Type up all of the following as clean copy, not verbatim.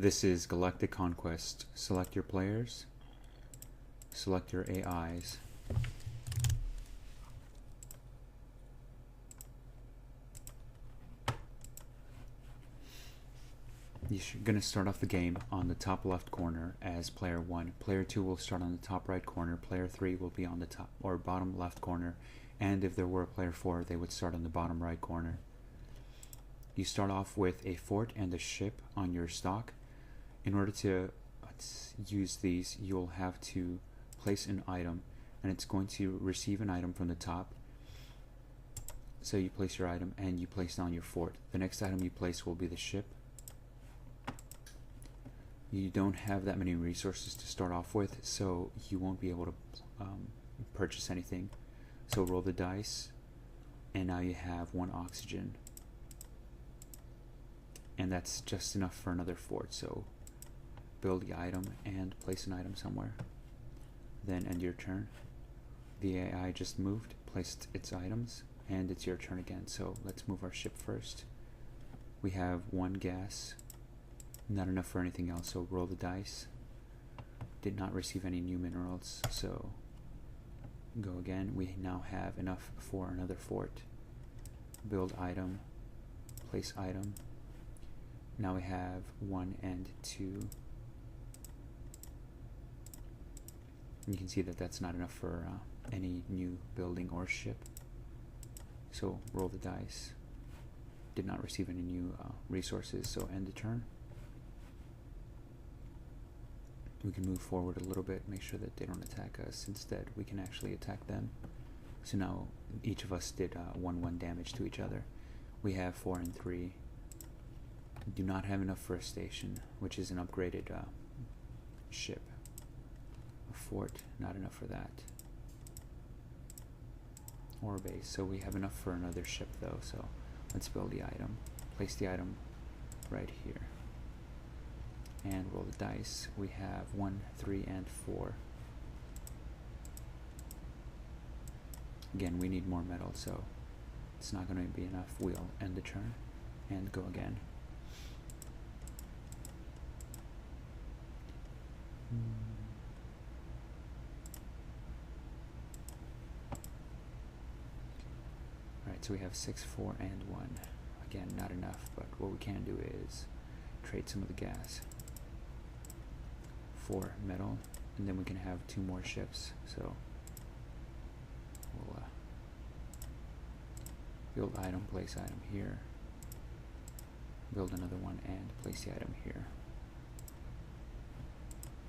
This is Galactic Conquest. Select your players. Select your AIs. You're going to start off the game on the top left corner as player 1. Player 2 will start on the top right corner. Player 3 will be on the top or bottom left corner. And if there were a player 4, they would start on the bottom right corner. You start off with a fort and a ship on your stock. In order to use these, you'll have to place an item, and it's going to receive an item from the top. So you place your item and you place down your fort. The next item you place will be the ship. You don't have that many resources to start off with, so you won't be able to purchase anything. So roll the dice, and now you have 1 oxygen. And that's just enough for another fort, so build the item and place an item somewhere. Then end your turn. The AI just moved, placed its items, and it's your turn again. So let's move our ship first. We have 1 gas. Not enough for anything else, so roll the dice. Did not receive any new minerals, so go again. We now have enough for another fort. Build item, place item. Now we have 1 and 2. And you can see that that's not enough for any new building or ship. So roll the dice. Did not receive any new resources, so end the turn. We can move forward a little bit, make sure that they don't attack us. Instead, we can actually attack them. So now each of us did 1-1 damage to each other. We have 4 and 3. Do not have enough for a station, which is an upgraded ship. A fort, not enough for that. Or a base, so we have enough for another ship though, so let's build the item. Place the item right here. And roll the dice. We have 1, 3, and 4. Again, we need more metal, so it's not going to be enough. We'll end the turn and go again. Alright, so we have 6, 4, and 1. Again, not enough, but what we can do is trade some of the gas for metal, and then we can have 2 more ships. So we'll build item, place item here, build another one, and place the item here.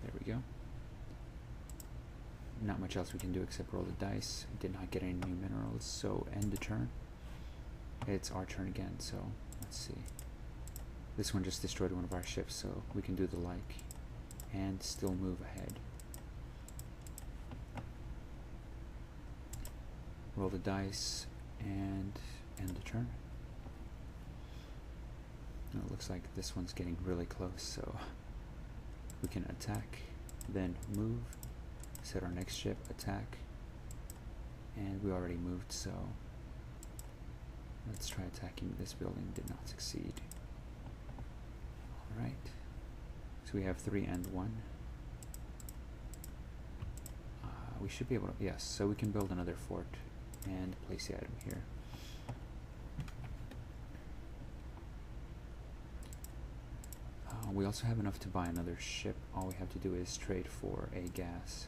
There we go. Not much else we can do except roll the dice. Did not get any new minerals, so end the turn. It's our turn again, so let's see. This one just destroyed one of our ships, so we can do the like and still move ahead. Roll the dice and end the turn. And it looks like this one's getting really close, so we can attack, then move, set our next ship, attack, and we already moved, so let's try attacking this building. Did not succeed. Alright, so we have 3 and 1. We should be able to, yes, so we can build another fort and place the item here. We also have enough to buy another ship. All we have to do is trade for a gas.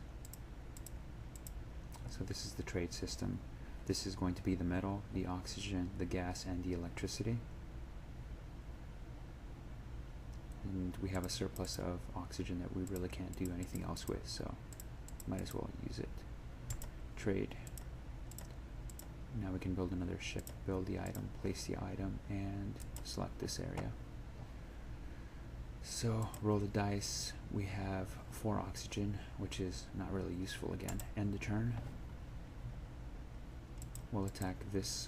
So this is the trade system. This is going to be the metal, the oxygen, the gas, and the electricity. And we have a surplus of oxygen that we really can't do anything else with, so might as well use it. Trade. Now we can build another ship, build the item, place the item, and select this area. So roll the dice. We have 4 oxygen, which is not really useful again. End the turn. We'll attack this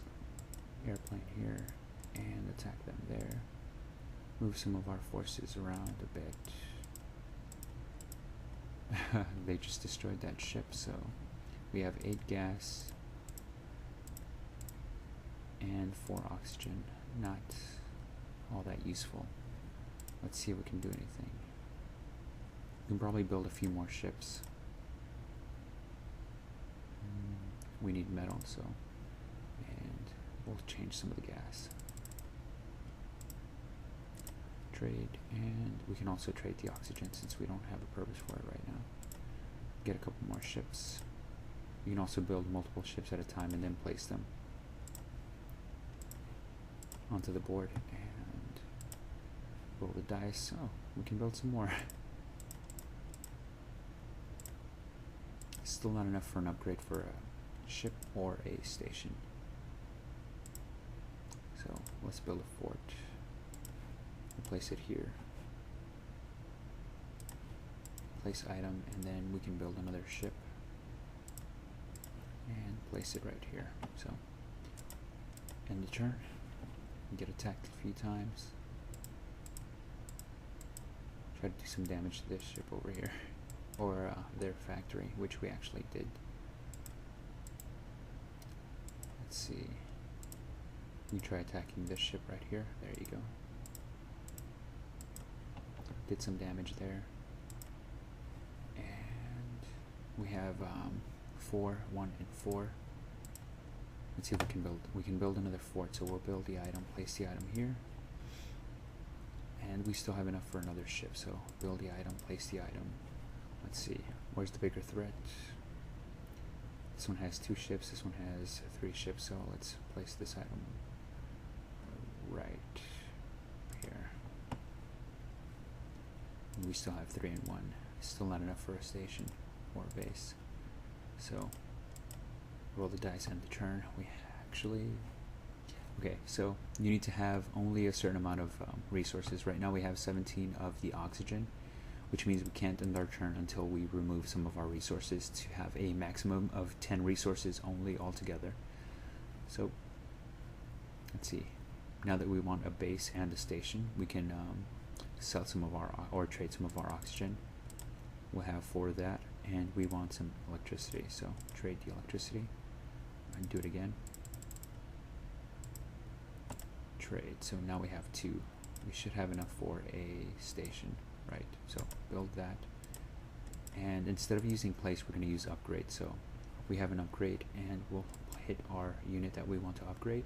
airplane here and attack them there. Move some of our forces around a bit. They just destroyed that ship, so we have 8 gas and 4 oxygen. Not all that useful. Let's see if we can do anything. We can probably build a few more ships. We need metal, so, and we'll change some of the gas. Trade, and we can also trade the oxygen since we don't have a purpose for it right now. Get a couple more ships. You can also build multiple ships at a time and then place them onto the board and roll the dice. Oh, we can build some more. Still not enough for an upgrade for a ship or a station. So let's build a fort. We'll place it here. Place item, and then we can build another ship and place it right here. So end the turn. Get attacked a few times. Try to do some damage to this ship over here, or their factory, which we actually did. Let's see. We try attacking this ship right here. There you go. Did some damage there. And we have 4, 1, and 4. Let's see if we can build another fort. So we'll build the item, place the item here. And we still have enough for another ship. So build the item, place the item. Let's see. Where's the bigger threat? This one has 2 ships. This one has 3 ships. So let's place this item right here. And we still have 3 and 1. Still not enough for a station or a base. So roll the dice and the turn. We actually, okay, so you need to have only a certain amount of resources. Right now we have 17 of the oxygen, which means we can't end our turn until we remove some of our resources to have a maximum of 10 resources only altogether. So let's see, now that we want a base and a station, we can sell some of our, or trade some of our oxygen. We'll have 4 of that, and we want some electricity, so trade the electricity and do it again. Trade. So now we have 2. We should have enough for a station, right? So build that, and instead of using place, we're going to use upgrade. So we have an upgrade, and we'll hit our unit that we want to upgrade,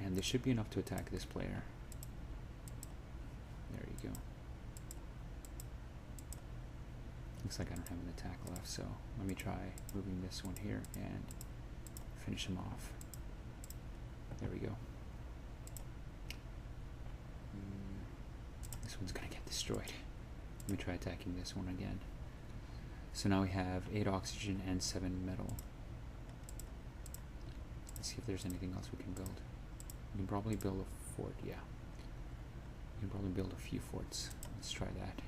and this should be enough to attack this player. There you go. Looks like I don't have an attack left, so let me try moving this one here and finish him off. There we go. This one's gonna get destroyed. Let me try attacking this one again. So now we have 8 oxygen and 7 metal. Let's see if there's anything else we can build. We can probably build a fort, yeah. We can probably build a few forts. Let's try that.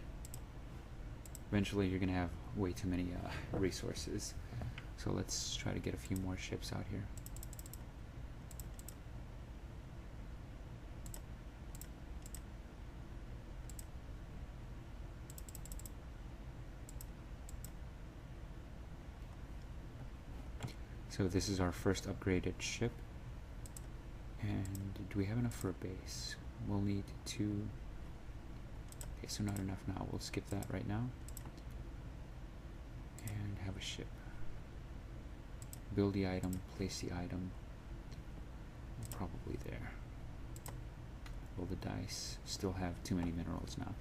Eventually you're gonna have way too many resources. So let's try to get a few more ships out here. So this is our first upgraded ship. And do we have enough for a base? We'll need 2. Okay, so not enough now. We'll skip that right now. And have a ship. Build the item, place the item. Probably there. Roll the dice. Still have too many minerals now.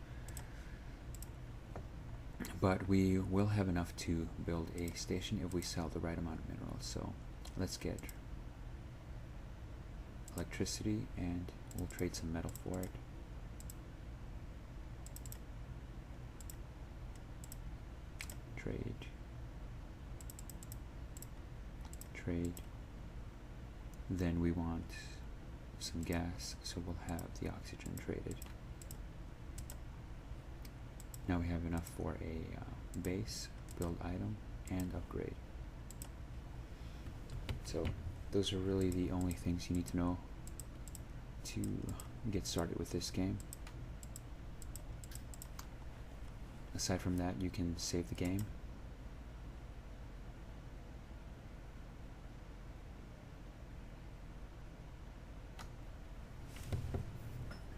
But we will have enough to build a station if we sell the right amount of minerals. So let's get electricity, and we'll trade some metal for it. Trade. Trade. Then we want some gas, so we'll have the oxygen traded. Now we have enough for a base, build item, and upgrade. So those are really the only things you need to know to get started with this game. Aside from that, you can save the game.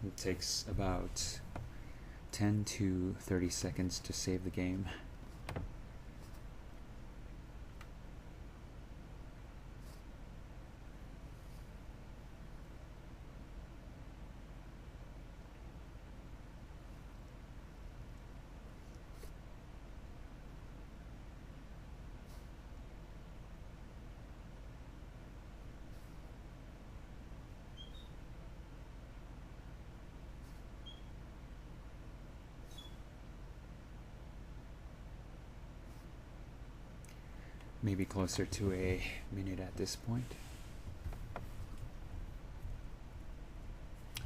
It takes about 10 to 30 seconds to save the game. Maybe closer to a minute at this point.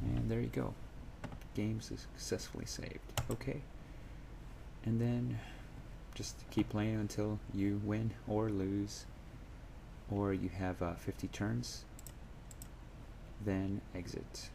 And there you go. Game successfully saved. Okay. And then just keep playing until you win or lose, or you have 50 turns. Then exit.